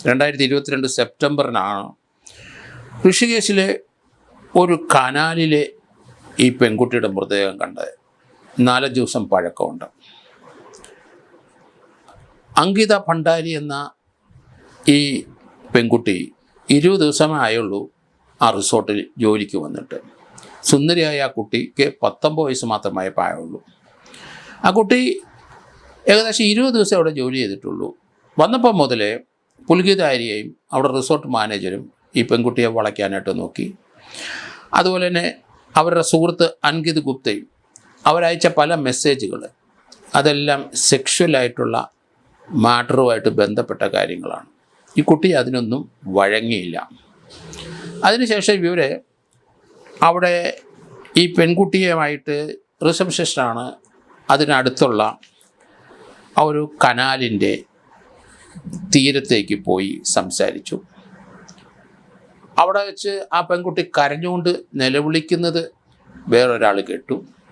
2022 സെപ്റ്റംബറിനാണ് ഋഷികേശിലെ ഒരു കനാലിലെ ഈ പെൺകുട്ടിയുടെ മൃതദേഹം കണ്ടത്. 4 ദിവസം പഴക്കമുണ്ട്. അങ്കിത ഭണ്ഡാരി എന്ന ഈ പെൺകുട്ടി 20 ദിവസമേ ആയുള്ളൂ ആ റിസോർട്ടിൽ ജോലിക്ക് വന്നിട്ട്. സുന്ദരിയായ ആ കുട്ടിക്ക് 19 വയസ്സ് മാത്രമേ പ്രായമുള്ളൂ. ആ കുട്ടി ഏകദേശം 20 ദിവസം അവിടെ ജോലി ചെയ്തിട്ടുള്ളൂ. വന്നപ്പോൾ മുതലേ പുൽകിതാരിയെയും അവിടെ റിസോർട്ട് മാനേജരും ഈ പെൺകുട്ടിയെ വളയ്ക്കാനായിട്ട് നോക്കി. അതുപോലെ തന്നെ അവരുടെ സുഹൃത്ത് അൻകിത് ഗുപ്തയും അവരയച്ച പല മെസ്സേജുകൾ അതെല്ലാം സെക്ഷുവലായിട്ടുള്ള മാറ്ററുമായിട്ട് ബന്ധപ്പെട്ട കാര്യങ്ങളാണ്. ഈ കുട്ടി അതിനൊന്നും വഴങ്ങിയില്ല. അതിനുശേഷം ഇവരെ അവിടെ ഈ പെൺകുട്ടിയുമായിട്ട് റിസപ്ഷനിസ്റ്റാണ് അതിനടുത്തുള്ള ആ ഒരു കനാലിൻ്റെ തീരത്തേക്ക് പോയി സംസാരിച്ചു. അവിടെ വെച്ച് ആ പെൺകുട്ടി കരഞ്ഞുകൊണ്ട് നിലവിളിക്കുന്നത് വേറൊരാൾ കേട്ടു.